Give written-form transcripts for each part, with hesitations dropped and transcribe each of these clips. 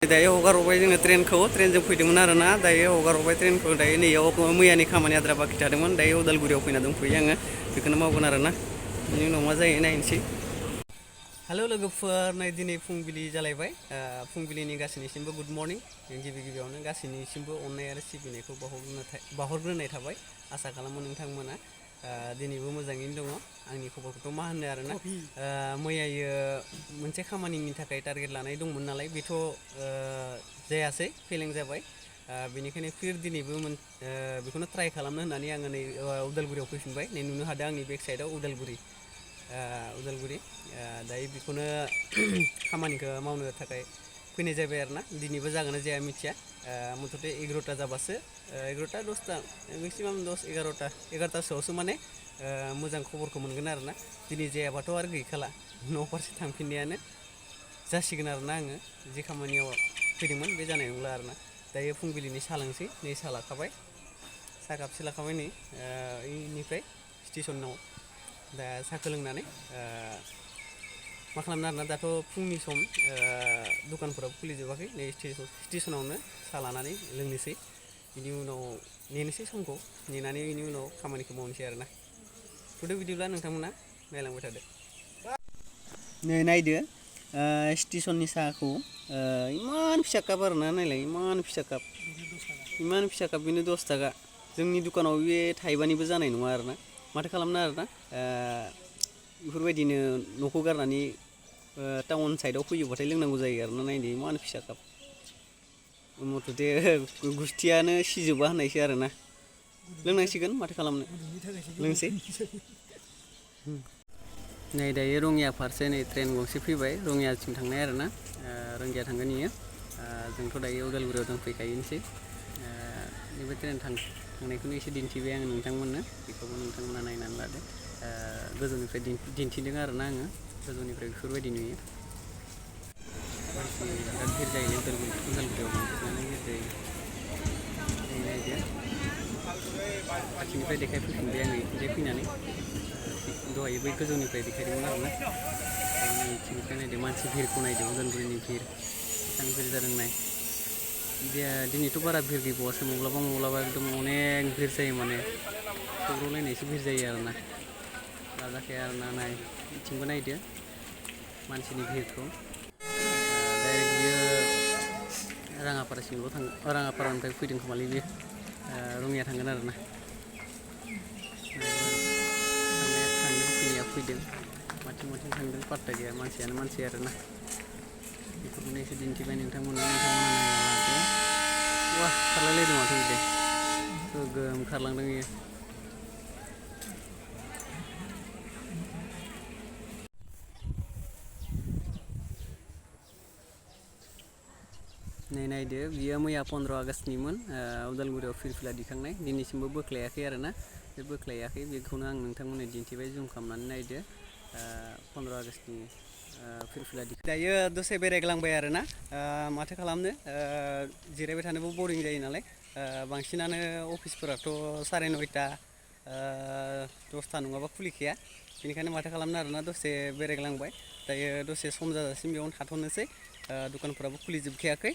दायो हगारबाय जोङो ट्रेनजों फैदोंमोन आरोना दायो हगारबाय ट्रेनखौ दायो नैयाव मैयानि खामानि आद्रा बाखि थादोंमोन दायो उदालगुरियाव फैना दंफैयो आङो बेखौनो मावगोन आरोना बेनि उनाव मा जायो नायनोसै। हेल' लोगोफोर नै दिनै फुंबिलि जालायबाय फुंबिलिनि गासैनिसिमबो गुड मर्निं गिबियावनो गासैनिसिमबो अननाय आरो सिबिनायखौ बावहरग्रोनाय थाबाय आसा खालामो नोंथांमोना दिनैबो मोजाङैनो दङ आंनि खबरखौथ' मा होननो आरोना मैयायो मोनसे खामानिनि थाखाय टारगेट लानाय दंमोन नालाय बेथ' जायासै फेलें जाबाय बेनिखायनो फिर दिनैबो बेखौनो ट्राइ खालामनो होननानै आङो नै उदालगुरियाव फैफिनबाय नै नुनो हादों आंनि बेक साइडआव उदालगुरि दायो बेखौनो खामानिखौ मावनो थाखाय फैनाय जाबाय आरोना दिनैबो जागोन ना जाया मिथिया मथथे 11ता जाबासो 11ता 10ता मेक्सिमाम 11तासोआवसो माने मोजां खबरखौ मोनगोन आरोना दिनै जायाबाथ' आरो गैखाला न' फारसे थांफिननायानो जासिगोन आरोना आङो जे खामानियाव फैदोंमोन बे जानाय नंला आरोना दायो फुंबिलिनि साहा लोंसै नै साहा लाखाबाय साहा कापसे लाखाबाय नै इनिफ्राय स्टेसनाव दा साहाखौ लोंनानै मा खालामनो आरोना दाथ' फुंनि सम दखानफोराबो खुलिजोबाखै नै स्टेसनावनो साहा लानानै लोंनोसै बिनि उनाव नेनोसै समखौ नेनानै बिनि उनाव खामानिखौ मावनोसै आरोना थ'दो बिदिब्ला नोंथांमोना नायलांबाय थादो। नै नायदो स्टेसननि साहाखौ इमान फिसा काप आरोना नायलाय इमान फिसा काप बेनो 10 थाखा जोंनि दखानाव बे थाइबानिबो जानाय नङा आरोना माथो खालामनो आरोना बेफोरबायदिनो न'खौ गारनानै टाउन साइडआव फैयोबाथाय लोंनांगौ जायो आरोना नायदो इमान फिसा काप मथथे गुस्थियानो सिजोबा होननायसो आरोना लोंनांसिगोन माथो खालामनो लोंसै। नै दायो रङिया फारसे नै ट्रेन गंसे फैबाय रङियाथिं थांनाय आरोना रङिया थांगोन इयो जोंथ' दायो उदालगुरियाव दंफैखायोनोसै नैबे ट्रेन थांनायखौनो एसे दिन्थिबाय आङो नोंथांमोननो बेखौबो नोंथांमोना नायनानै लादो गोजौनिफ्राय दिन्थिदों आरोना आङो गोजौनिफ्राय बेफोरबायदि नुयो बिराद भिर जायो उदालगुरियाव बांसिनानो भिर जायो नायदो खाथिनिफ्राय देखायफैफिनबाय आङो इथिंजाय फैनानै दहाय बै गोजौनिफ्राय देखायदोंमोन आरोना इथिंनिफ्राय नायदो मानसि भिरखौ नायदो उदालगुरिनि भिर बेसेबां भिर जादों नाय दिनैथ' बारा भिर गैबावासो माब्लाबा एकदम अनेक भिर जायो माने सौग्रावलायनायसो भिर जायो आरोना लाजाखाया आरोना नाय बिथिंबो नायदो मानसिनि भिरखौ डाइरेक्ट बियो राङापारानिफ्राय फैदों खोमालै बियो रङिया थांगोन आरोना फैनाया फैदों माथिं थांदों पात्ता गैया मानसियानो मानसि आरोना बेफोरखौनो एसे दिन्थिबाय नोंथांमोना नायलांदो वाह खारलायलायदों माथो बिदि गोगोम खारलांदों इयो नायदो बियो मैया 15 आगष्टनिमोन उदालगुरियाव फिरफिला दिखांनाय दिनैसिमबो बोख्लायाखै आरोना बे बोख्लायाखै बेखौनो आं नोंथांमोननो दिन्थिबाय जुम खालामनानै नायदो 15 आगष्टनि फिरफिला दायो दसे बेरायग्लांबाय आरोना माथो खालामनो जिरायबाय थानोबो बरिं जायो नालाय बांसिनानो अफिसफोराथ' 9:30 10ता नङाबा खुलिखाया बेनिखायनो माथो खालामनो आरोना दसे बेरायग्लांबाय दायो दसे सम जाजासिम बेयावनो थाथ'नोसै दखानफोराबो खुलिजोबखायाखै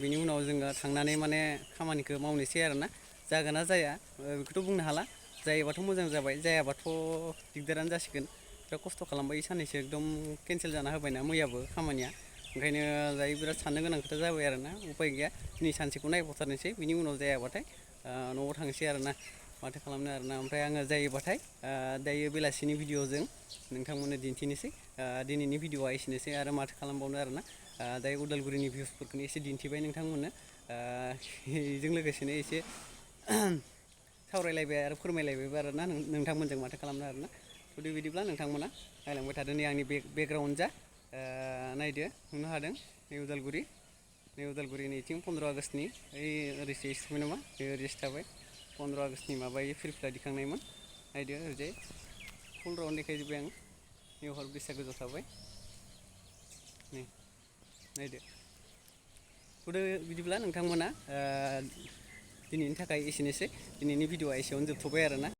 बिनि उनाव जोङो थांनानै माने खामानिखौ मावनोसै आरोना जागोन ना जाया बेखौथ' बुंनो हाला जायोबाथ' मोजां जाबाय जायाबाथ' दिगदारानो जासिगोन बिराद खस्थ' खालामबाय साननैसो एकदम केन्सेल जाना होबायना मैयाबो खामानिया ओंखायनो दायो बिराद साननो गोनां खोथा जाबाय आरोना उपाय गैया दिनै सानसेखौ नायबावथारनोसै बिनि उनाव जायाबाथाय न'आव थांसै आरोना माथो खालामनो आरोना ओमफ्राय आङो जायोबाथाय दायो बेलासिनि भिडिअ'जों नोंथांमोननो दिन्थिनोसै दिनैनि भिडिअ'आ एसेनोसै आरो माथो खालामबावनो आरोना दायो उदालगुरिनि भिउसफोरखौनो एसे दिन्थिबाय नोंथांमोननो बेजों लोगोसेनो एसे सावरायलायबाय आरो फोरमायलायबायबो आरोना नोंथांमोनजों माथो खालामनो आरोना जुदि बिदिब्ला नोंथांमोना नायलांबाय थादो नै आंनि बेकग्राउन्ड जा नायदो नुनो हादों नै उदालगुरि नैथिं 15 आगष्टनि ओरैसो एसेमोन नामा ओरैसो थाबाय 15 आगष्टनि माबायो फिरफिला दिखांनायमोन नायदो ओरैजाय फुल राउन्ड देखायजोब्बाय आं निउ हर ब्रिजआ गोजौ थाबाय नै नायदो थ'दो बिदिब्ला नोंथांमोना दिनैनि थाखाय एसेनोसै दिनैनि भिडिअ'आ एसेयावनो जोबथ'बाय आरोना